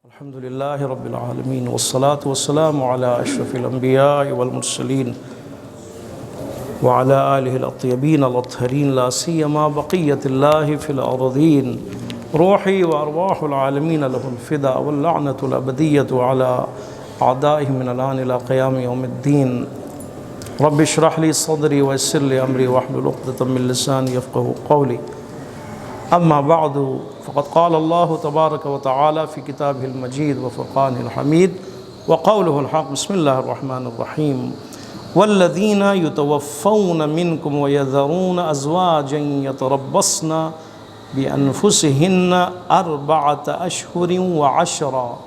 الحمد لله رب العالمين والصلاة والسلام على أشرف الأنبياء والمرسلين وعلى آله الطيبين الأطهرين لا سيما بقية الله في الأرضين روحي وأرواح العالمين له الفداء واللعنة الأبدية على أعدائهم من الآن إلى قيام يوم الدين. رب اشرح لي صدري ويسر لي أمري واحلل عقدة من لساني يفقهوا قولي. أما بعد فقد قال الله تبارك وتعالى في كتابه المجيد وفرقانه الحميد وقوله الحق. بسم الله الرحمن الرحيم. والذين يتوفون منكم ويذرون أزواجا يتربصن بأنفسهن 4 أشهر وعشرا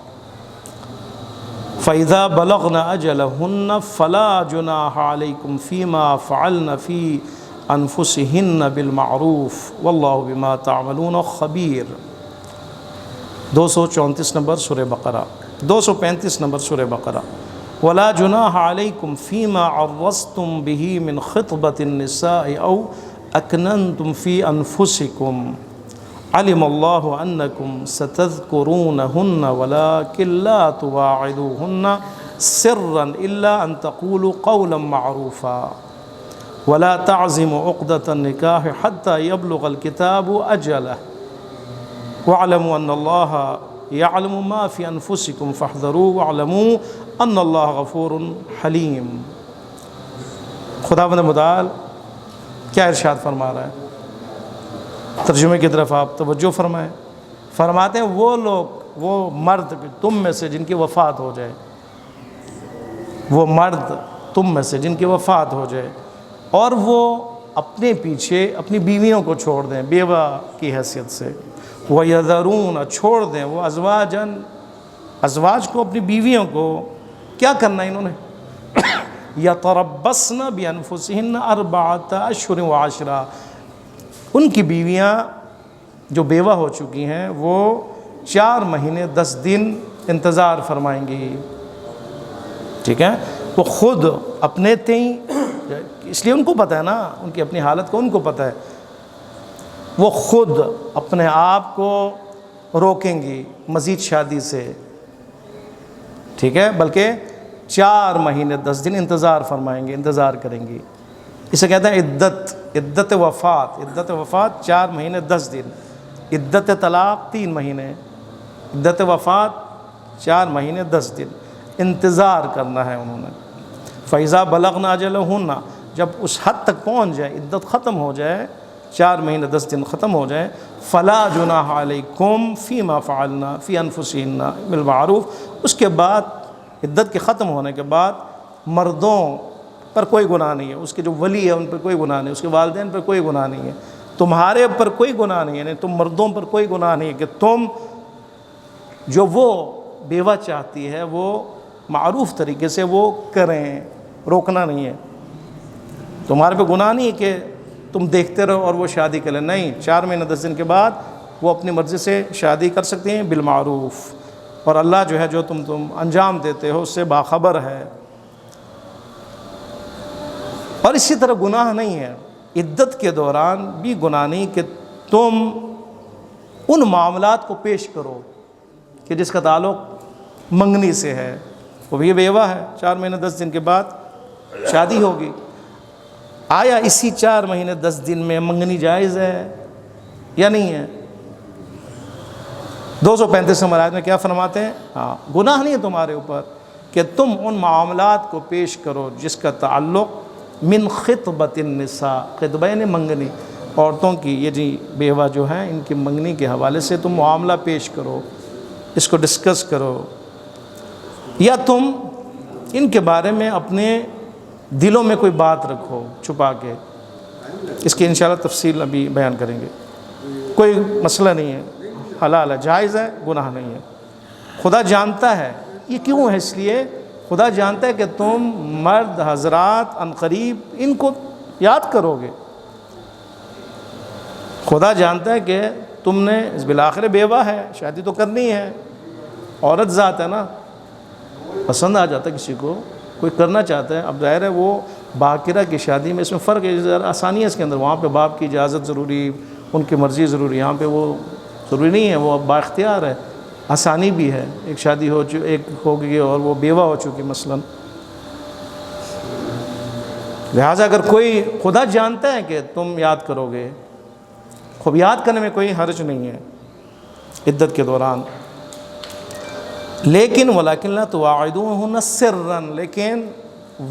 فإذا بلغن أجلهن فلا جناح عليكم فيما فعلن في أنفسهن بالمعروف والله بما تعملون خبير. 234 نمبر سورہ بقرہ. 235 نمبر سورہ بقرہ. ولا جناح عليكم فيما عرضتم به من خطبة النساء أو أكننتم في أنفسكم علم الله أنكم ستذكرونهن ولكن لا تواعدوهن سرا إلا أن تقولوا قولا معروفا ولا تعزموا عقدة النكاح حتى يبلغ الكتاب أجله واعلموا أن الله يعلم ما في أنفسكم فاحذروه واعلموا أن الله غفور حليم. خداوند متعال کیا ارشاد فرما رہا ہے؟ ترجمے کی طرف آپ توجہ فرمائیں. فرماتے ہیں وہ لوگ، وہ مرد تم میں سے جن کی وفات ہو جائے، وہ مرد تم میں سے جن کی وفات ہو جائے اور وہ اپنے پیچھے اپنی بیویوں کو چھوڑ دیں بیوہ کی حیثیت سے. وَيَذَرُونَ چھوڑ دیں وہ ازواج کو، اپنی بیویوں کو. کیا کرنا ہے انہوں نے؟ يَتَرَبَّصْنَ بِأَنفُسِهِنَّ 4 أَشْهُرٍ وَعَشْرًا. ان کی بیویاں جو بیوہ ہو چکی ہیں وہ 4 مہینے 10 دن انتظار فرمائیں گی. ٹھیک ہے؟ وہ خود اپنے تئیں، اس لیے ان کو پتہ ہے نا، ان کی اپنی حالت کو ان کو پتہ ہے. وہ خود اپنے آپ کو روکیں گی مزید شادی سے. ٹھیک ہے؟ بلکہ 4 مہینے 10 دن انتظار فرمائیں گے، انتظار کریں گی. اسے کہتے ہیں عدت وفات. عدت وفات 4 مہینے 10 دن. عدت طلاق 3 مہینے. عدت وفات 4 مہینے 10 دن انتظار کرنا ہے انہوں نے. فَإِذَا بَلَغْنَ أَجَلَهُنَّ جب اس حد تک پہنچ جائے، عدت ختم ہو جائے، 4 مہینے 10 دن ختم ہو جائے، فَلَا جُنَاحَ عَلَيْكُمْ فِي مَا فَعَلْنَا فِي أَنفُسِهِنَّ بِالْمَعْرُوف. اس کے بعد، عدت کے ختم ہونے کے بعد، مردوں پر کوئی گناہ نہیں ہے. اس کے جو ولی ہے ان پر کوئی گناہ نہیں، اس کے والدین پر کوئی گناہ نہیں ہے، تمہارے پر کوئی گناہ نہیں ہے، یعنی تم مردوں پر کوئی گناہ نہیں ہے کہ تم جو وہ بیوہ چاہتی ہے وہ معروف طریقے سے وہ کریں. روکنا نہیں ہے. تمہارے پہ گناہ نہیں ہے کہ تم دیکھتے رہو اور وہ شادی کر لیں. نہیں، 4 مہینے 10 دن کے بعد وہ اپنی مرضی سے شادی کر سکتی ہیں بالمعروف. اور اللہ جو ہے جو تم انجام دیتے ہو اس سے باخبر ہے. اور اسی طرح گناہ نہیں ہے عدت کے دوران بھی گناہ نہیں کہ تم ان معاملات کو پیش کرو کہ جس کا تعلق منگنی سے ہے. وہ بھی بیوہ ہے، 4 مہینے 10 دن کے بعد شادی ہوگی. آیا اسی 4 مہینے 10 دن میں منگنی جائز ہے یا نہیں ہے؟ 235 نمبر آیت میں کیا فرماتے ہیں؟ ہاں، گناہ نہیں ہے تمہارے اوپر کہ تم ان معاملات کو پیش کرو جس کا تعلق من خطبۃ النساء. خطبہ یعنی منگنی، عورتوں کی، یہ جی بیوہ جو ہیں ان کی منگنی کے حوالے سے تم معاملہ پیش کرو، اس کو ڈسکس کرو. یا تم ان کے بارے میں اپنے دلوں میں کوئی بات رکھو چھپا کے. اس کی انشاءاللہ تفصیل ابھی بیان کریں گے. کوئی مسئلہ نہیں ہے، حلال ہے، جائز ہے، گناہ نہیں ہے. خدا جانتا ہے. یہ کیوں ہے؟ اس لیے خدا جانتا ہے کہ تم مرد حضرات عنقریب ان کو یاد کرو گے. خدا جانتا ہے کہ تم نے بالآخر بیوہ ہے، شادی تو کرنی ہے، عورت ذات ہے نا، پسند آ جاتا ہے کسی کو، کوئی کرنا چاہتا ہے. اب ظاہر ہے وہ باقرہ کی شادی میں اس میں فرق ہے، آسانی ہے اس کے اندر. وہاں پہ باپ کی اجازت ضروری، ان کی مرضی ضروری. یہاں پہ وہ ضروری نہیں ہے، وہ با اختیار ہے. آسانی بھی ہے، ایک شادی ایک ہو گئی اور وہ بیوہ ہو چکی مثلا، لہٰذا اگر کوئی خدا جانتا ہے کہ تم یاد کرو گے، خوب یاد کرنے میں کوئی حرج نہیں ہے عدت کے دوران، لیکن ولیکن لا تواعدوہن سرا، لیکن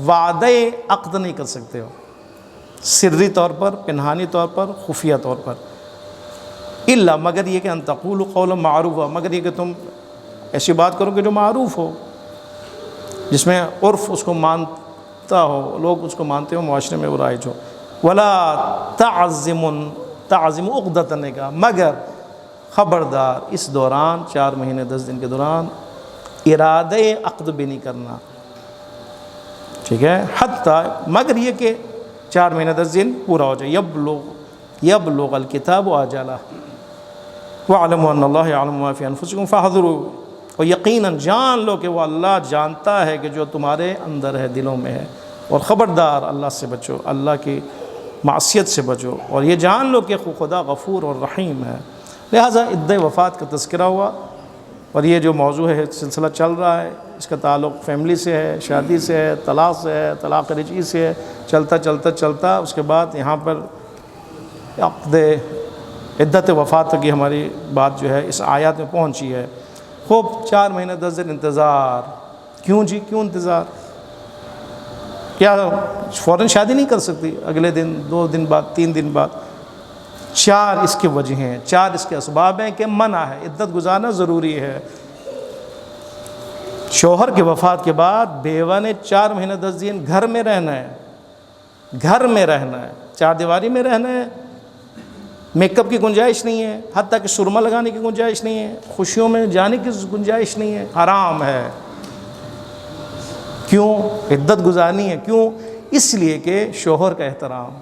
وعدہ عقد نہیں کر سکتے ہو سری طور پر، پنہانی طور پر، خفیہ طور پر، الا مگر یہ کہ ان تقولوا قولا معروفا، مگر یہ کہ تم ایسی بات کرو کہ جو معروف ہو، جس میں عرف اس کو مانتا ہو، لوگ اس کو مانتے ہو، معاشرے میں وہ رائج ہو۔ ولا تعزم عقدۃ النکاح، مگر خبردار اس دوران 4 مہینے 10 دن کے دوران ارادہ عقد بھی نہیں کرنا، ٹھیک ہے، حتیٰ مگر یہ کہ 4 مہینے 10 دن پورا ہو جائے، یبلغ الکتاب اجلہ وَاعْلَمُوا أَنَّ اللَّهَ يَعْلَمُ مَا فِي أَنفُسِكُمْ فَاحْذَرُوا، اور یقیناً جان لو کہ وہ اللہ جانتا ہے کہ جو تمہارے اندر ہے، دلوں میں ہے، اور خبردار اللہ سے بچو، اللہ کی معصیت سے بچو، اور یہ جان لو کہ خدا غفور اور رحیم ہے۔ لہٰذا عدہ وفات کا تذکرہ ہوا، اور یہ جو موضوع ہے سلسلہ چل رہا ہے، اس کا تعلق فیملی سے ہے، شادی سے ہے، طلاق سے ہے، طلاق رجعی سے ہے، چلتا اس کے بعد یہاں پر عقد عدت وفات تک کی ہماری بات جو ہے اس آیات میں پہنچی ہے۔ خوب 4 مہینے 10 دن انتظار، کیوں جی کیوں انتظار؟ کیا فوراً شادی نہیں کر سکتی؟ اگلے دن، 2 دن بعد، 3 دن بعد؟ 4 اس کے وجہ ہیں، 4 اس کے اسباب ہیں کہ منع ہے، عدت گزارنا ضروری ہے۔ شوہر کے وفات کے بعد بیوہ نے 4 مہینے 10 دن گھر میں رہنا ہے، گھر میں رہنا ہے، 4 دیواری میں رہنا ہے، میک اپ کی گنجائش نہیں ہے، حتیٰ کہ سرما لگانے کی گنجائش نہیں ہے، خوشیوں میں جانے کی گنجائش نہیں ہے، حرام ہے۔ کیوں عدت گزارنی ہے؟ کیوں؟ اس لیے کہ شوہر کا احترام،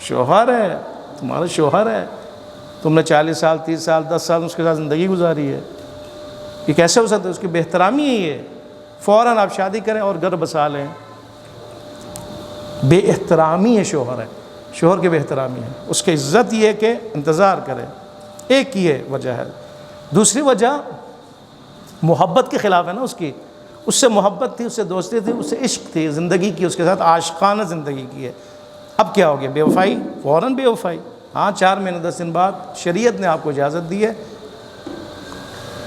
شوہر ہے، تمہارا شوہر ہے، تم نے 40 سال 30 سال 10 سال اس کے ساتھ زندگی گزاری ہے، یہ کیسے ہو سکتا ہے؟ اس کی بے احترامی ہے یہ، فوراً آپ شادی کریں اور گھر بسا لیں، بے احترامی ہے، شوہر ہے، شوہر کی بے احترامی ہے، اس کی عزت یہ ہے کہ انتظار کرے، ایک یہ وجہ ہے۔ دوسری وجہ محبت کے خلاف ہے نا، اس سے محبت تھی، اس سے دوستی تھی، اس سے عشق تھی، زندگی کی اس کے ساتھ عاشقانہ زندگی کی ہے، اب کیا ہو گیا؟ بے وفائی، فوراً بے وفائی۔ ہاں 4 مہینے 10 دن بعد شریعت نے آپ کو اجازت دی ہے،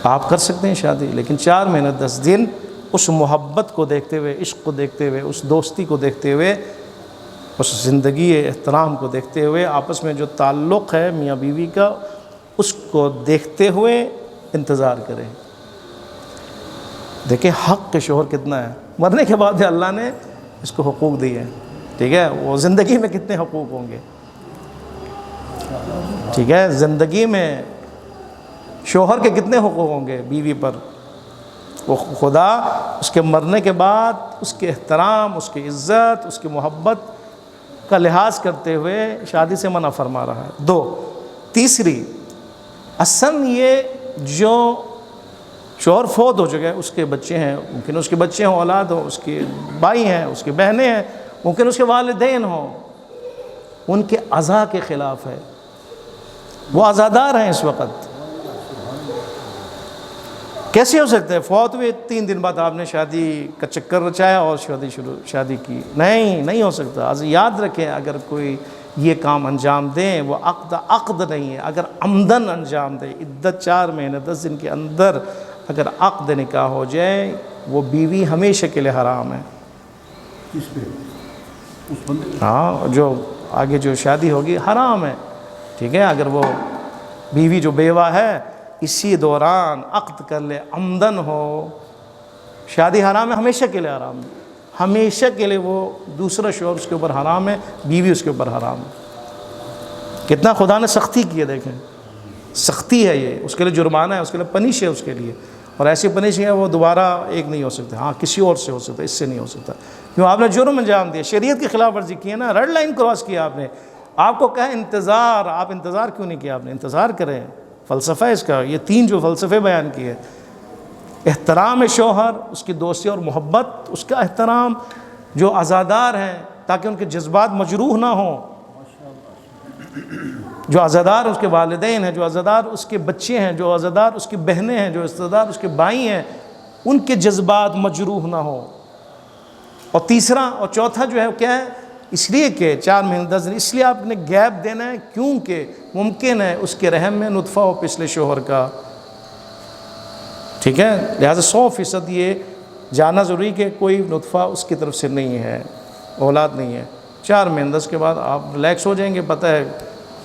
آپ کر سکتے ہیں شادی، لیکن 4 مہینے 10 دن اس محبت کو دیکھتے ہوئے، عشق کو دیکھتے ہوئے، اس دوستی کو دیکھتے ہوئے، اس زندگی احترام کو دیکھتے ہوئے، آپس میں جو تعلق ہے میاں بیوی کا، اس کو دیکھتے ہوئے انتظار کریں۔ دیکھیں حق کے شوہر کتنا ہے، مرنے کے بعد اللہ نے اس کو حقوق دی ہے، ٹھیک ہے، وہ زندگی میں کتنے حقوق ہوں گے، ٹھیک ہے، زندگی میں شوہر کے کتنے حقوق ہوں گے بیوی پر، وہ خدا اس کے مرنے کے بعد اس کے احترام، اس کی عزت، اس کی محبت کا لحاظ کرتے ہوئے شادی سے منع فرما رہا ہے۔ 2، تیسری، اصل یہ جو شوہر فوت ہو چکے ہیں، اس کے بچے ہیں، ممکن اس کے بچے ہوں، اولاد ہو، اس کے بھائی ہیں، اس کی بہنیں ہیں، ممکن اس کے والدین ہوں، ان کے عزا کے خلاف ہے، وہ عزادار ہیں اس وقت۔ کیسے ہو سکتے ہیں؟ فوت ہوئے 3 دن بعد آپ نے شادی کا چکر رچایا اور شادی کی؟ نہیں ہو سکتا۔ یاد رکھیں، اگر کوئی یہ کام انجام دیں، وہ عقد نہیں ہے، اگر عمدن انجام دے، عدت 4 مہینے 10 دن کے اندر اگر عقد نکاح ہو جائے، وہ بیوی ہمیشہ کے لیے حرام ہے۔ ہاں، جو آگے جو شادی ہوگی حرام ہے، ٹھیک ہے، اگر وہ بیوی جو بیوہ ہے اسی دوران عقد کر لے، عمدن ہو، شادی حرام ہے، ہمیشہ کے لیے حرام ہے، ہمیشہ کے لیے وہ دوسرا شوہر اس کے اوپر حرام ہے، بیوی اس کے اوپر حرام ہے۔ کتنا خدا نے سختی کی ہے، دیکھیں سختی ہے، یہ اس کے لیے جرمانہ ہے، اس کے لیے پنش ہے، اس کے لیے، اور ایسی پنش ہے وہ دوبارہ ایک نہیں ہو سکتا، ہاں کسی اور سے ہو سکتا ہے، اس سے نہیں ہو سکتا، کیوں آپ نے جرم انجام دیا، شریعت کی خلاف ورزی کی ہے نا، ریڈ لائن کراس کیا آپ نے، آپ کو کہا انتظار، آپ انتظار کیوں نہیں کیا؟ آپ نے انتظار کریں، فلسفہ اس کا، یہ 3 جو فلسفے بیان کیے، احترام شوہر، اس کی دوستی اور محبت، اس کا احترام، جو عزادار ہیں تاکہ ان کے جذبات مجروح نہ ہوں، جو عزادار اس کے والدین ہیں، جو عزادار اس کے بچے ہیں، جو عزادار اس کی بہنیں ہیں، جو عزادار اس کے بھائی ہیں، ان کے جذبات مجروح نہ ہو۔ اور تیسرا اور چوتھا جو ہے وہ کیا ہے، اس لیے کہ 4 مہینے 10 دن اس لیے آپ نے گیپ دینا ہے کیونکہ ممکن ہے اس کے رحم میں نطفہ ہو پچھلے شوہر کا، ٹھیک ہے، لہٰذا 100% یہ جاننا ضروری کہ کوئی نطفہ اس کی طرف سے نہیں ہے، اولاد نہیں ہے۔ 4 مہینے 10 کے بعد آپ ریلیکس ہو جائیں گے، پتہ ہے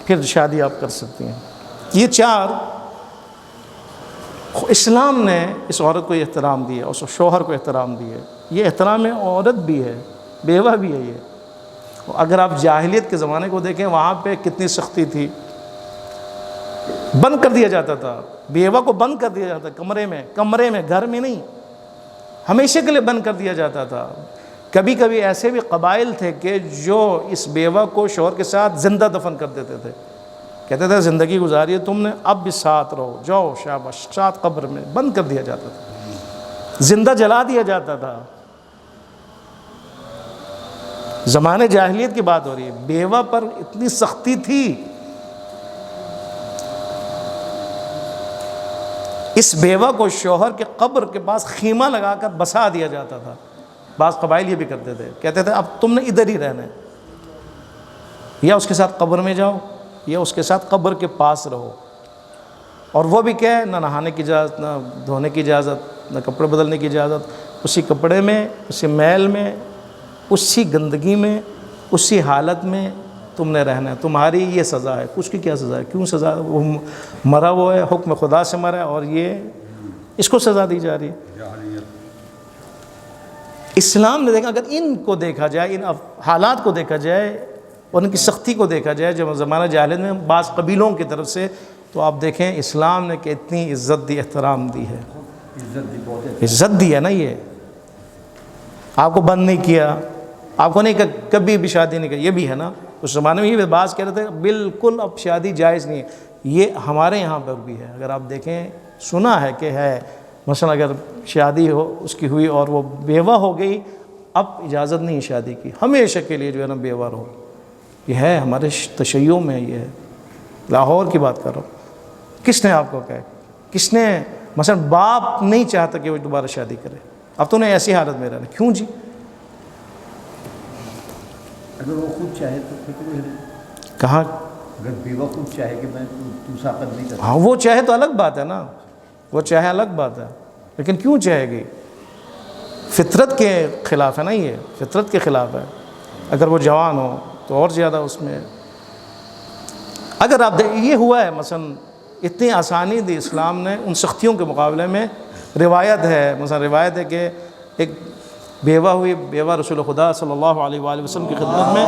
پھر شادی آپ کر سکتی ہیں۔ یہ 4 اسلام نے اس عورت کو احترام دیا، اس شوہر کو احترام دیا، یہ احترام عورت بھی ہے، بیوہ بھی ہے یہ۔ اگر آپ جاہلیت کے زمانے کو دیکھیں وہاں پہ کتنی سختی تھی، بند کر دیا جاتا تھا، بیوہ کو بند کر دیا جاتا کمرے میں، گھر میں نہیں، ہمیشہ کے لیے بند کر دیا جاتا تھا۔ کبھی کبھی ایسے بھی قبائل تھے کہ جو اس بیوہ کو شوہر کے ساتھ زندہ دفن کر دیتے تھے، کہتے تھے زندگی گزاری ہے تم نے، اب بھی ساتھ رہو، جاؤ شاباش، ساتھ قبر میں، بند کر دیا جاتا تھا، زندہ جلا دیا جاتا تھا۔ زمانے جاہلیت کی بات ہو رہی ہے، بیوہ پر اتنی سختی تھی، اس بیوہ کو شوہر کے قبر کے پاس خیمہ لگا کر بسا دیا جاتا تھا۔ بعض قبائل یہ بھی کرتے تھے، کہتے تھے اب تم نے ادھر ہی رہنا ہے، یا اس کے ساتھ قبر میں جاؤ یا اس کے ساتھ قبر کے پاس رہو۔ اور وہ بھی کیا ہے، نہ نہانے کی اجازت، نہ دھونے کی اجازت، نہ کپڑے بدلنے کی اجازت، اسی کپڑے میں، اسی میل میں، اسی گندگی میں، اسی حالت میں تم نے رہنا ہے، تمہاری یہ سزا ہے۔ کچھ کی کیا سزا ہے، کیوں سزا ہے؟ وہ مرا وہ ہے، حکم خدا سے مرا ہے، اور یہ اس کو سزا دی جا رہی ہے۔ اسلام نے دیکھا، اگر ان کو دیکھا جائے، ان حالات کو دیکھا جائے اور ان کی سختی کو دیکھا جائے جو زمانہ جاہلیت میں بعض قبیلوں کی طرف سے، تو آپ دیکھیں اسلام نے کہ اتنی عزت دی، احترام دی ہے، عزت دی ہے نا۔ یہ آپ کو بند نہیں کیا، آپ کو نہیں کہ کبھی بھی شادی نہیں کی، یہ بھی ہے نا۔ اس زمانے میں یہ بعض کہہ رہے تھے بالکل اب شادی جائز نہیں ہے، یہ ہمارے یہاں پر بھی ہے۔ اگر آپ دیکھیں، سنا ہے کہ ہے، مثلا اگر شادی ہو اس کی ہوئی اور وہ بیوہ ہو گئی، اب اجازت نہیں شادی کی، ہمیشہ کے لیے جو ہے نا بیوہ رہو۔ یہ ہے ہمارے تشیع میں، یہ ہے، لاہور کی بات کر رہا ہوں۔ کس نے آپ کو کہا، کس نے مثلا باپ نہیں چاہتا کہ وہ دوبارہ شادی کرے، اب تو نے ایسی حالت میں رہنا، کیوں جی؟ اگر وہ خود چاہے تو پھر کہاں، اگر بیوہ خود چاہے کہ میں تو ساقت نہیں کرتا، ہاں وہ چاہے تو الگ بات ہے نا، وہ چاہے الگ بات ہے، لیکن کیوں چاہے گی؟ فطرت کے خلاف ہے نا، یہ فطرت کے خلاف ہے۔ اگر وہ جوان ہو تو اور زیادہ اس میں، اگر آپ یہ ہوا ہے مثلا اتنی آسانی دی اسلام نے ان سختیوں کے مقابلے میں۔ روایت ہے، مثلا روایت ہے کہ ایک بیوہ ہوئی، بیوہ رسول خدا صلی اللہ علیہ وآلہ وسلم کی خدمت میں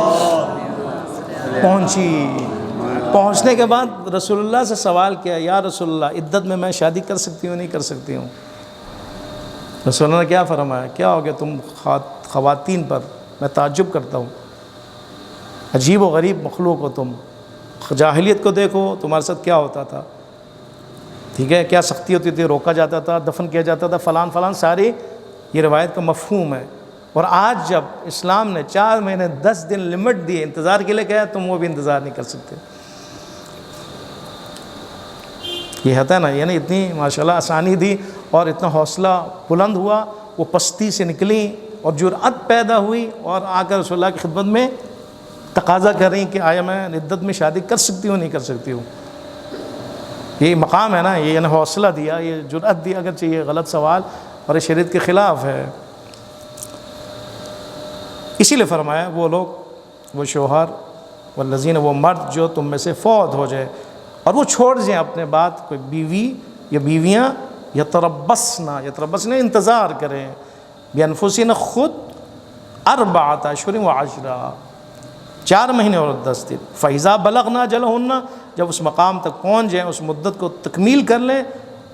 پہنچنے کے بعد رسول اللہ سے سوال کیا، یا رسول اللہ عدت میں میں شادی کر سکتی ہوں نہیں کر سکتی ہوں؟ رسول اللہ نے کیا فرمایا، کیا ہو گیا تم خواتین پر، میں تعجب کرتا ہوں، عجیب و غریب مخلوق ہو تم، جاہلیت کو دیکھو تمہارے ساتھ کیا ہوتا تھا، ٹھیک ہے، کیا سختی ہوتی تھی، روکا جاتا تھا، دفن کیا جاتا تھا، فلان فلان، ساری یہ روایت کا مفہوم ہے۔ اور آج جب اسلام نے 4 مہینے 10 دن لمٹ دی انتظار کے لیے، کہا تم وہ بھی انتظار نہیں کر سکتے۔ یہ ہوتا ہے نا، یعنی اتنی ماشاءاللہ آسانی دی اور اتنا حوصلہ بلند ہوا، وہ پستی سے نکلیں اور جرأت پیدا ہوئی اور آ کر رسول اللہ کی خدمت میں تقاضا کر رہی کہ آیا میں عدت میں شادی کر سکتی ہوں نہیں کر سکتی ہوں۔ یہ مقام ہے نا، یہ یعنی حوصلہ دیا، یہ جرأت دی، اگرچہ یہ غلط سوال اور یہ شریعت کے خلاف ہے۔ اسی لیے فرمایا وہ لوگ، وہ شوہر والذین، وہ مرد جو تم میں سے فوت ہو جائے اور وہ چھوڑ جائیں اپنے بات، کوئی بیوی یا بیویاں، یتربصن انتظار کریں، بانفسہن، خود 4 اشہر و 10، 4 مہینے اور 10 دن، فاذا بلغن اجلہن، جب اس مقام تک پہنچ جائیں، اس مدت کو تکمیل کر لیں،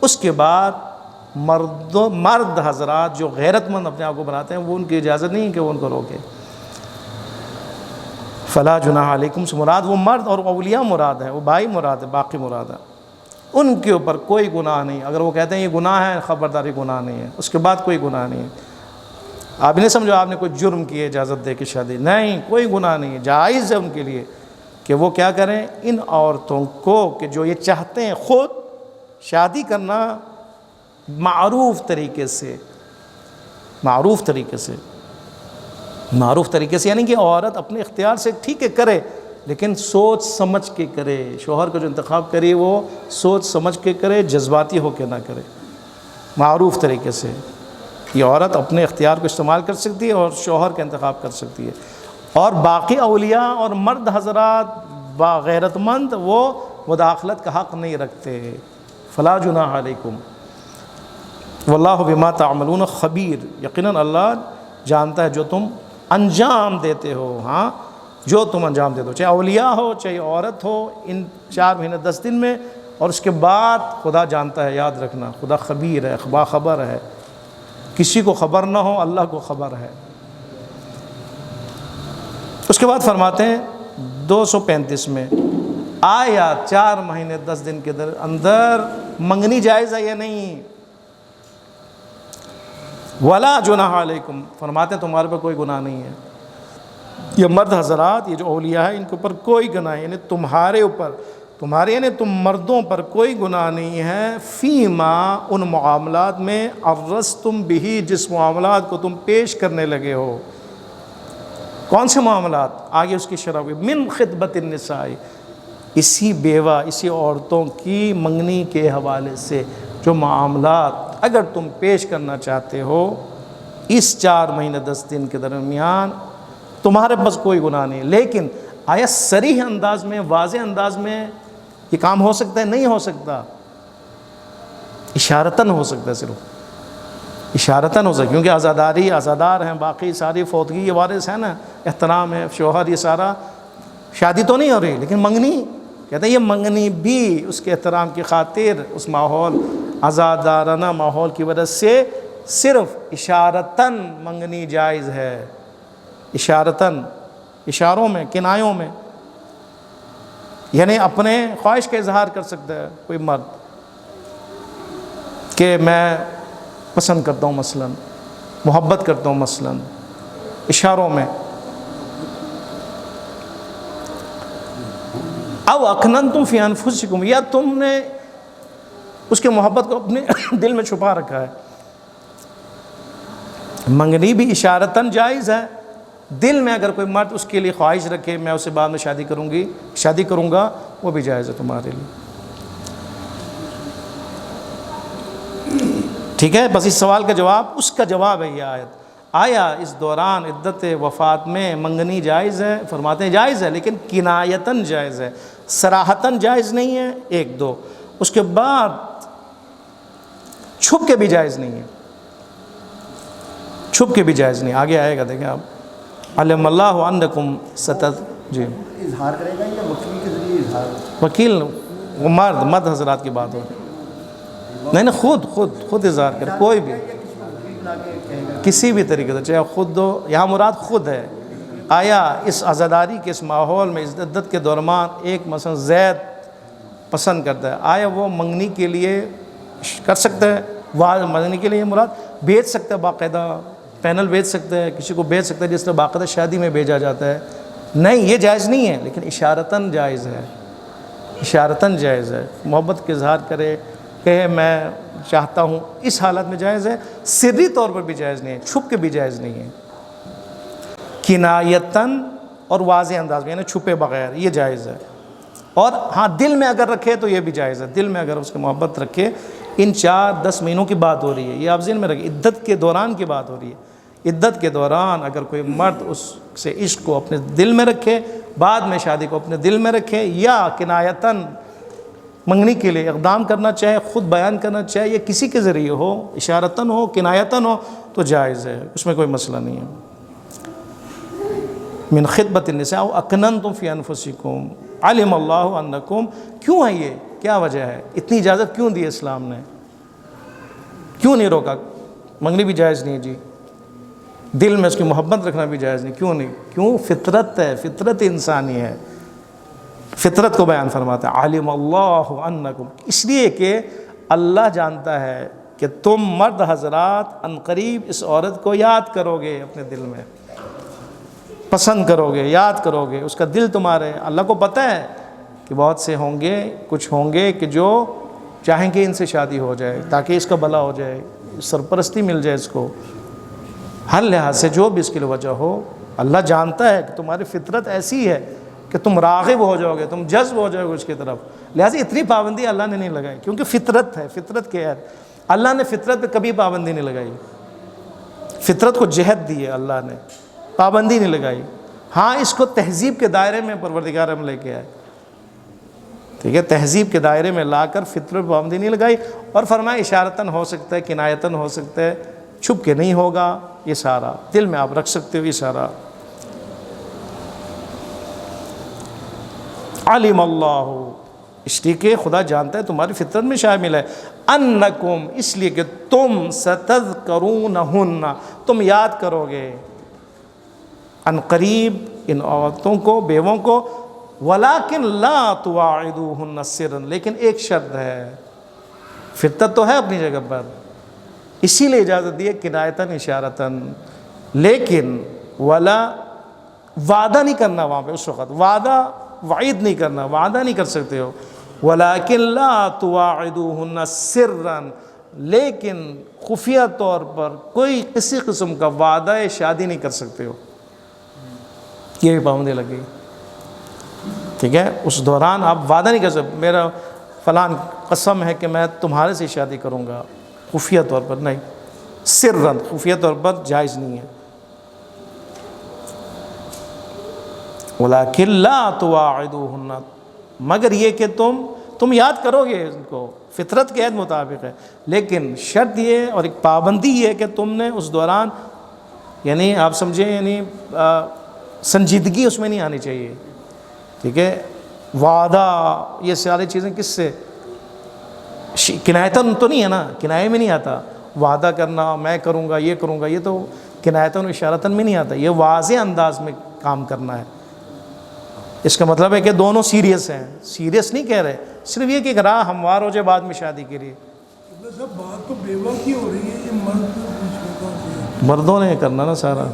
اس کے بعد مرد حضرات جو غیرت مند اپنے آپ کو بناتے ہیں، وہ ان کی اجازت نہیں کہ وہ ان کو روکے۔ فلا جناح علیکم سے مراد وہ مرد اور اولیاء مراد ہے، وہ بھائی مراد ہے، باقی مراد ہے، ان کے اوپر کوئی گناہ نہیں۔ اگر وہ کہتے ہیں یہ گناہ ہے، خبرداری گناہ نہیں ہے، اس کے بعد کوئی گناہ نہیں ہے۔ آپ نہیں سمجھو آپ نے کوئی جرم کیے اجازت دے کے شادی، نہیں، کوئی گناہ نہیں ہے، جائز ہے ان کے لیے۔ کہ وہ کیا کریں، ان عورتوں کو کہ جو یہ چاہتے ہیں خود شادی کرنا معروف طریقے سے، معروف طریقے سے، معروف طریقے سے یعنی کہ عورت اپنے اختیار سے ٹھیک ہے کرے لیکن سوچ سمجھ کے کرے، شوہر کا جو انتخاب کرے وہ سوچ سمجھ کے کرے، جذباتی ہو کے نہ کرے، معروف طریقے سے۔ یہ عورت اپنے اختیار کو استعمال کر سکتی ہے اور شوہر کا انتخاب کر سکتی ہے، اور باقی اولیاء اور مرد حضرات باغیرت مند وہ مداخلت کا حق نہیں رکھتے۔ فلا جناح علیکم واللہ بما تعملون خبیر، یقیناً اللہ جانتا ہے جو تم انجام دیتے ہو، ہاں جو تم انجام دیتے ہو، چاہے اولیاء ہو چاہے عورت ہو، ان 4 مہینے 10 دن میں، اور اس کے بعد خدا جانتا ہے، یاد رکھنا خدا خبیر ہے، باخبر ہے، کسی کو خبر نہ ہو اللہ کو خبر ہے۔ اس کے بعد فرماتے ہیں 235 میں، آیا 4 مہینے 10 دن کے اندر منگنی جائز ہے یا نہیں؟ ولا جناح علیکم، فرماتے ہیں تمہارے پر کوئی گناہ نہیں ہے۔ یہ مرد حضرات، یہ جو اولیاء ہیں ان کے اوپر کوئی گناہ، یعنی تمہارے اوپر، تمہارے یعنی تم مردوں پر کوئی گناہ نہیں ہے، فیما ان معاملات میں، عرضتم بہی جس معاملات کو تم پیش کرنے لگے ہو۔ کون سے معاملات؟ آگے اس کی شرح ہوئی، من خطبت النساء، اسی بیوہ اسی عورتوں کی منگنی کے حوالے سے جو معاملات اگر تم پیش کرنا چاہتے ہو اس 4 مہینے 10 دن کے درمیان، تمہارے پاس کوئی گناہ نہیں۔ لیکن آیا صریح انداز میں، واضح انداز میں یہ کام ہو سکتا ہے؟ نہیں ہو سکتا، اشارتاً ہو سکتا ہے، صرف اشارتاً ہو سکتا ہے، کیونکہ آزاداری آزادار ہیں، باقی ساری فوتگی کے وارث ہیں نا، احترام ہے، شوہر، یہ سارا شادی تو نہیں ہو رہی لیکن منگنی، کہتے ہیں یہ منگنی بھی اس کے احترام کی خاطر، اس ماحول آزادارانہ ماحول کی وجہ سے صرف اشارتاً منگنی جائز ہے، اشارتاً، اشاروں میں، کنایوں میں، یعنی اپنے خواہش کا اظہار کر سکتا ہے کوئی مرد کہ میں پسند کرتا ہوں، مثلا محبت کرتا ہوں، مثلا اشاروں میں۔ او اکننتم فی انفسکم، یا تم نے اس کے محبت کو اپنے دل میں چھپا رکھا ہے۔ منگنی بھی اشارتاً جائز ہے، دل میں اگر کوئی مرد اس کے لیے خواہش رکھے میں اسے بعد میں شادی کروں گا، وہ بھی جائز ہے تمہارے لیے۔ ٹھیک ہے، بس اس سوال کا جواب، اس کا جواب ہے یہ آیت۔ آیا اس دوران عدت وفات میں منگنی جائز ہے؟ فرماتے ہیں جائز ہے، لیکن کنایتاً جائز ہے، صراحتاً جائز نہیں ہے، 1 2۔ اس کے بعد چھپ کے بھی جائز نہیں ہے، چھپ کے بھی جائز نہیں، آگے آئے گا دیکھیں آپ، علم اللہ انکم جی اظہار کرے گا یا وکیل کے ذریعے اظہار؟ وکیل، وہ مرد حضرات کی بات ہو رہی، نہیں خود اظہار کرے، کوئی بھی کسی بھی طریقے سے، چاہے خود دو، یہاں مراد خود ہے۔ آیا اس عزاداری کے اس ماحول میں اس عدت کے دوران ایک مثلا زید پسند کرتا ہے، آیا وہ منگنی کے لیے کر سکتا ہے؟ منگنی کے لیے مراد بیچ سکتا ہے، باقاعدہ پینل بیچ سکتا ہے، کسی کو بیچ سکتا ہے جس طرح باقاعدہ شادی میں بھیجا جاتا ہے؟ نہیں، یہ جائز نہیں ہے، لیکن اشارتاً جائز ہے، اشارتاً جائز ہے، محبت کے اظہار کرے، کہے میں چاہتا ہوں، اس حالت میں جائز ہے، سری طور پر بھی جائز نہیں ہے، چھپ کے بھی جائز نہیں ہے، کنایتاً اور واضح انداز میں، یعنی چھپے بغیر، یہ جائز ہے۔ اور ہاں دل میں اگر رکھے تو یہ بھی جائز ہے، دل میں اگر اس کی محبت رکھے، ان 4-10 مہینوں کی بات ہو رہی ہے، یہ آپ ذہن میں رکھیں، عدت کے دوران کی بات ہو رہی ہے، عدت کے دوران اگر کوئی مرد اس سے عشق کو اپنے دل میں رکھے، بعد میں شادی کو اپنے دل میں رکھے، یا کنایتاً منگنی کے لیے اقدام کرنا چاہے، خود بیان کرنا چاہے، یا کسی کے ذریعے ہو، اشارتاً ہو، کنایتاً ہو، تو جائز ہے، اس میں کوئی مسئلہ نہیں ہے۔ من خطبت النساء اکننتم فی انفسکم علم اللہ انکم، کیوں ہے یہ؟ کیا وجہ ہے؟ اتنی اجازت کیوں دی اسلام نے؟ کیوں نہیں روکا؟ منگنی بھی جائز نہیں جی، دل میں اس کی محبت رکھنا بھی جائز نہیں، کیوں نہیں؟ کیوں؟ فطرت ہے، فطرت انسانی ہے، فطرت کو بیان فرماتا ہے، علم اللہ انکم، اس لیے کہ اللہ جانتا ہے کہ تم مرد حضرات عنقریب اس عورت کو یاد کرو گے اپنے دل میں، پسند کرو گے، یاد کرو گے، اس کا دل تمہارے، اللہ کو پتہ ہے کہ بہت سے ہوں گے، کچھ ہوں گے کہ جو چاہیں کہ ان سے شادی ہو جائے تاکہ اس کا بھلا ہو جائے، سرپرستی مل جائے اس کو، ہر لحاظ سے جو بھی اس کے لیے وجہ ہو، اللہ جانتا ہے کہ تمہاری فطرت ایسی ہے کہ تم راغب ہو جاؤ گے، تم جذب ہو جاؤ گے اس کی طرف، لہٰذا اتنی پابندی اللہ نے نہیں لگائی، کیونکہ فطرت ہے، فطرت کیا ہے، اللہ نے فطرت پہ کبھی پابندی نہیں لگائی، فطرت کو جہت دی ہے اللہ نے، پابندی نہیں لگائی، ہاں اس کو تہذیب کے دائرے میں پروردگار ہم لے کے آئے، ٹھیک ہے، تہذیب کے دائرے میں لا کر فطرت پہ پابندی نہیں لگائی، اور فرمایا اشارتاً ہو سکتا ہے، کنایتاً ہو سکتا ہے، چھپ کے نہیں ہوگا، یہ سارا دل میں آپ رکھ سکتے ہو، یہ سارا علم اللہ، اس لیے کہ خدا جانتا ہے تمہاری فطرت میں شامل ہے، انکم، اس لیے کہ تم ستذکرونہن، تم یاد کرو گے ان قریب ان عورتوں کو، بیووں کو، ولیکن لا تواعدوہن سرا، لیکن ایک شرط ہے، فطرت تو ہے اپنی جگہ پر، اسی لیے اجازت دی ہے کنایتاً اشارتاً، لیکن ولا، وعدہ نہیں کرنا وہاں پہ اس وقت، وعدہ وعید نہیں کرنا، وعدہ نہیں کر سکتے ہو، ولیکن لا تواعدوہن سرا، لیکن خفیہ طور پر کوئی کسی قسم کا وعدہ شادی نہیں کر سکتے ہو، یہ بھی پابندی لگی، ٹھیک ہے، اس دوران آپ وعدہ نہیں کر سکتے، میرا فلان قسم ہے کہ میں تمہارے سے شادی کروں گا، خفیہ طور پر نہیں، سرًا، خفیہ طور پر جائز نہیں ہے، ولیکن لا تواعدوہن، مگر یہ کہ تم یاد کرو گے ان کو، فطرت کے عہد مطابق ہے، لیکن شرط یہ اور ایک پابندی یہ کہ تم نے اس دوران، یعنی آپ سمجھیں، یعنی سنجیدگی اس میں نہیں آنی چاہیے، ٹھیک ہے، وعدہ، یہ ساری چیزیں کس سے، کنایتاً تو نہیں ہے نا، کنایے میں نہیں آتا، وعدہ کرنا میں کروں گا، یہ کروں گا، یہ تو کنایتاً و اشارتاً میں نہیں آتا، یہ واضح انداز میں کام کرنا ہے، اس کا مطلب ہے کہ دونوں سیریس ہیں، سیریس نہیں کہہ رہے، صرف یہ کہ راہ ہموار ہو جائے بعد میں شادی کے لیے، صاحب بات تو بیوہ کی ہو رہی ہے، یہ مرد مردوں نے کرنا نا سارا،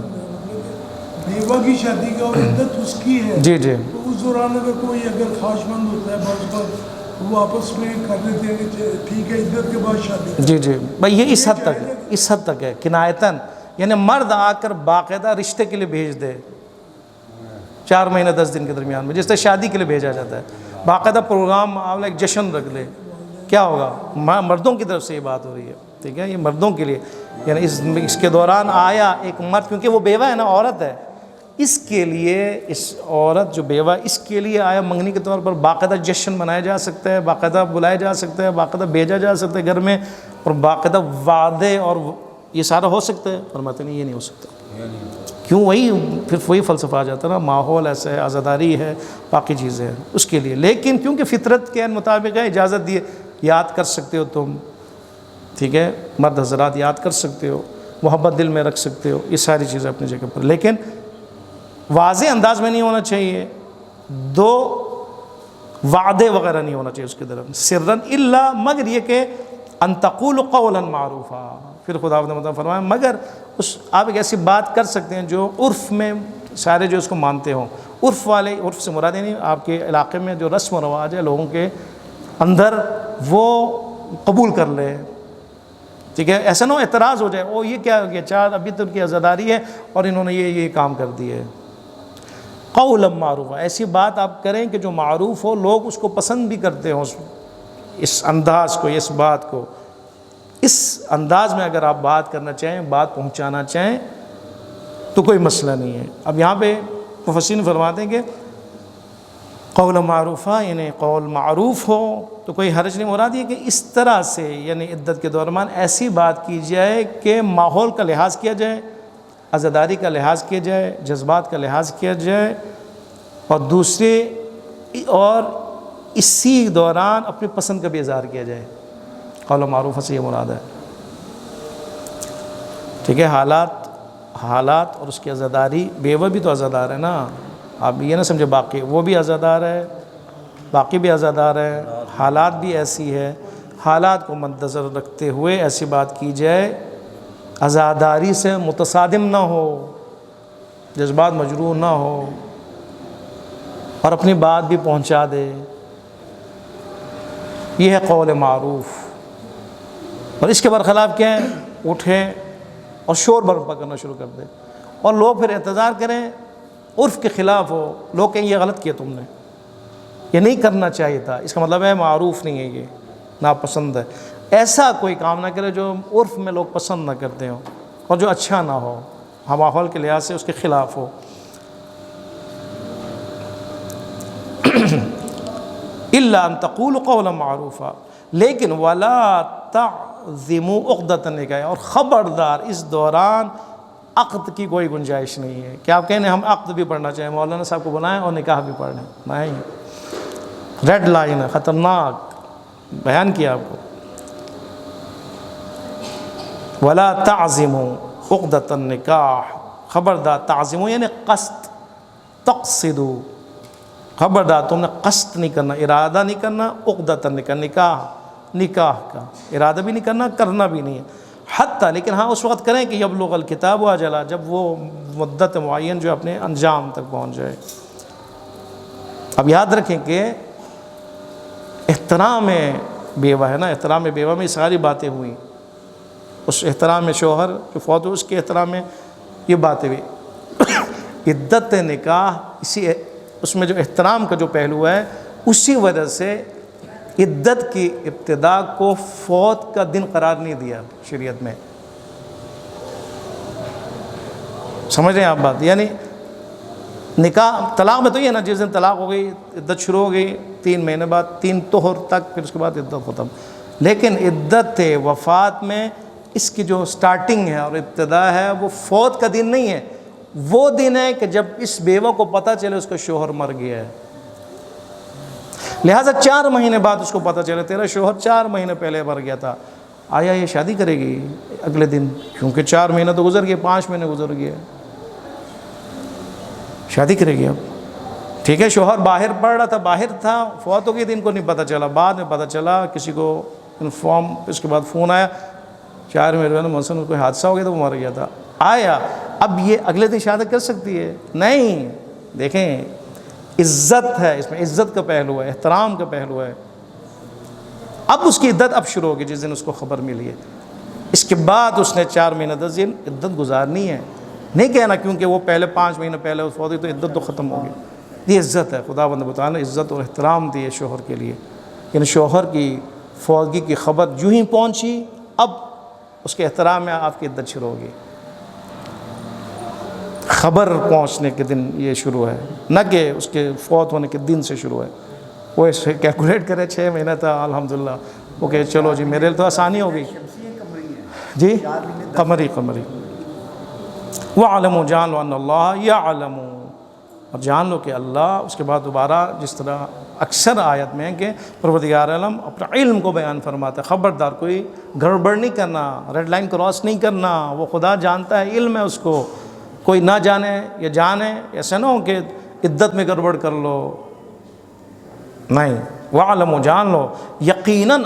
بیوہ کی شادی کا اور عدت اس کی ہے، جی جی، تو اس دوران اگر کوئی اگر خواہش مند ہوتا ہے بعض بار وہ آپس میں کر لیتے ہیں کہ ٹھیک ہے عدت کے بعد شادی، جی جی بھائی، یہ اس حد تک ہے، کنایتاً، یعنی مرد آ کر باقاعدہ رشتے کے لیے بھیج دے 4 مہینے 10 دن کے درمیان میں، جس طرح شادی کے لیے بھیجا جاتا ہے، باقاعدہ پروگرام معاملہ ایک جشن رکھ لے، کیا ہوگا، مردوں کی طرف سے یہ بات ہو رہی ہے، ٹھیک ہے، یہ مردوں کے لیے، یعنی اس کے دوران آیا ایک مرد، کیونکہ وہ بیوہ ہے نا، عورت ہے، اس کے لیے، اس عورت جو بیوہ، اس کے لیے آیا منگنی کے طور پر، باقاعدہ جشن منایا جا سکتا ہے، باقاعدہ بلایا جا سکتا ہے، باقاعدہ بھیجا جا سکتا ہے گھر میں، اور باقاعدہ وعدے اور یہ سارا ہو سکتا ہے، فرماتے نہیں یہ نہیں ہو سکتا، کیوں، وہی فلسفہ آ جاتا ہے نا، ماحول ایسا ہے، آزاداری ہے، باقی چیزیں ہیں اس کے لیے، لیکن کیونکہ فطرت کے مطابق ہے، اجازت دیے، یاد کر سکتے ہو تم، ٹھیک ہے، مرد حضرات یاد کر سکتے ہو، محبت دل میں رکھ سکتے ہو، یہ ساری چیزیں اپنی جگہ پر، لیکن واضح انداز میں نہیں ہونا چاہیے، دو وعدے وغیرہ نہیں ہونا چاہیے اس کی طرف، سرًا الا، مگر یہ کہ ان تقول قولا معروفا، پھر خدا نے فرمایا مگر آپ ایک ایسی بات کر سکتے ہیں جو عرف میں سارے جو اس کو مانتے ہوں، عرف والے، عرف سے مراد نہیں، آپ کے علاقے میں جو رسم و رواج ہے لوگوں کے اندر، وہ قبول کر لے، ٹھیک ہے، ایسا نہ ہو اعتراض ہو جائے، او یہ کیا ہو گیا، 4 ابھی تو ان کی عزاداری ہے اور انہوں نے یہ کام کر دی ہے، قولا معروفا، ایسی بات آپ کریں کہ جو معروف ہو، لوگ اس کو پسند بھی کرتے ہوں، اس انداز کو، اس بات کو، اس انداز میں اگر آپ بات کرنا چاہیں، بات پہنچانا چاہیں تو کوئی مسئلہ نہیں ہے۔ اب یہاں پہ مفسرین فرماتے ہیں کہ قول معروفہ، یعنی قول معروف ہو تو کوئی حرج نہیں، مراد یہ کہ اس طرح سے، یعنی عدت کے دوران ایسی بات کی جائے کہ ماحول کا لحاظ کیا جائے، عزاداری کا لحاظ کیا جائے، جذبات کا لحاظ کیا جائے، اور دوسرے، اور اسی دوران اپنی پسند کا بھی اظہار کیا جائے، قول معروف سے یہ مراد ہے، ٹھیک ہے، حالات اور اس کی عزاداری، بیوہ بھی تو عزادار ہے نا، آپ یہ نہ سمجھے باقی وہ بھی عزادار ہے، باقی بھی عزادار ہے، حالات بھی ایسی ہے، حالات کو مد نظر رکھتے ہوئے ایسی بات کی جائے، عزاداری سے متصادم نہ ہو، جذبات مجروح نہ ہو اور اپنی بات بھی پہنچا دے. یہ ہے قول معروف. اور اس کے برخلاف کیا ہے؟ اٹھے اور شور برپا کرنا شروع کر دے اور لوگ پھر اعتذار کریں، عرف کے خلاف ہو، لوگ کہیں یہ غلط کیا تم نے، یہ نہیں کرنا چاہیے تھا، اس کا مطلب ہے معروف نہیں ہے، یہ ناپسند ہے. ایسا کوئی کام نہ کرے جو عرف میں لوگ پسند نہ کرتے ہوں اور جو اچھا نہ ہو، ماحول کے لحاظ سے اس کے خلاف ہو. الا ان تقولوا قولا معروفا، لیکن ولا تعزموا عقدۃ النکاح، اور خبردار اس دوران عقد کی کوئی گنجائش نہیں ہے کہ آپ کہیں ہم عقد بھی پڑھنا چاہیں، مولانا صاحب کو بنائیں اور نکاح بھی پڑھ لیں. نہیں، ریڈ لائن ہے، خطرناک بیان کیا آپ کو. ولا تعزموا عقدۃ النکاح، خبردار، تعزموا یعنی قصد، تقصدوا، خبردار تم نے قصد نہیں کرنا، ارادہ نہیں کرنا، عقدۃ النکاح، نکاح کا ارادہ بھی نہیں کرنا، کرنا بھی نہیں ہے. حتیٰ، لیکن ہاں اس وقت کریں کہ یبلغ الکتاب اجلہ، جب وہ مدت معین جو اپنے انجام تک پہنچ جائے. اب یاد رکھیں کہ احترام بیوہ ہے نا، احترام بیوہ میں ساری باتیں ہوئیں. اس احترام شوہر جو فوت ہو اس کے احترام میں یہ باتیں ہوئی. عدت نکاح اسی اس میں جو احترام کا جو پہلو ہے، اسی وجہ سے عدت کی ابتدا کو فوت کا دن قرار نہیں دیا شریعت میں. سمجھ رہے ہیں آپ بات؟ یعنی نکاح، طلاق میں تو یہ ہے نا، جس دن طلاق ہو گئی عدت شروع ہو گئی، 3 مہینے بعد 3 طہر تک، پھر اس کے بعد عدت ختم. لیکن عدت وفات میں اس کی جو سٹارٹنگ ہے اور ابتدا ہے وہ فوت کا دن نہیں ہے، وہ دن ہے کہ جب اس بیوہ کو پتہ چلے اس کا شوہر مر گیا ہے. لہٰذا 4 مہینے بعد اس کو پتہ چلے تیرا شوہر 4 مہینے پہلے مر گیا تھا، آیا یہ شادی کرے گی اگلے دن؟ کیونکہ 4 مہینے تو گزر گئے، 5 مہینے گزر گئے، شادی کرے گی اب. ٹھیک ہے، شوہر باہر پڑ رہا تھا، باہر تھا، فوت ہو گئی دن کو نہیں پتہ چلا، بعد میں پتہ چلا، کسی کو انفارم، اس کے بعد فون آیا 4 مہینے مثلاً کوئی حادثہ ہو گیا تو وہ مر گیا تھا. آیا اب یہ اگلے دن شادی کر سکتی ہے؟ نہیں. دیکھیں عزت ہے اس میں، عزت کا پہلو ہے، احترام کا پہلو ہے. اب اس کی عدت اب شروع ہوگی جس دن اس کو خبر ملی ہے. اس کے بعد اس نے 4 مہینے 10 دن عدت گزارنی ہے. نہیں کہنا کیونکہ وہ پہلے 5 مہینے پہلے اس فوت ہوئی تو عدت تو ختم ہوگی. یہ عزت ہے، خدا بند بتانا، عزت اور احترام دی ہے شوہر کے لیے. یعنی شوہر کی فوتگی کی خبر جو ہی پہنچی، اب اس کے احترام میں آپ کی عدت شروع ہوگی. خبر پہنچنے کے دن یہ شروع ہے، نہ کہ اس کے فوت ہونے کے دن سے شروع ہے. وہ اسے کیلکولیٹ کرے 6 مہینہ تھا الحمدللہ، وہ کہ چلو جی میرے لیے تو آسانی ہو گئی. جی قمری. وَاعْلَمُوا، جان لو ان اللہ یعلم، اور جان لو کہ اللہ، اس کے بعد دوبارہ جس طرح اکثر آیت میں ہے کہ پروردگار عالم اپنا علم کو بیان فرماتا ہے. خبردار کوئی گڑبڑ نہیں کرنا، ریڈ لائن کراس نہیں کرنا، وہ خدا جانتا ہے، علم ہے اس کو. کوئی نہ جانے یا جانے، ایسا نہ ہو کہ عدت میں گڑبڑ کر لو. نہیں، وَاعْلَمُوا، جان لو، یقیناً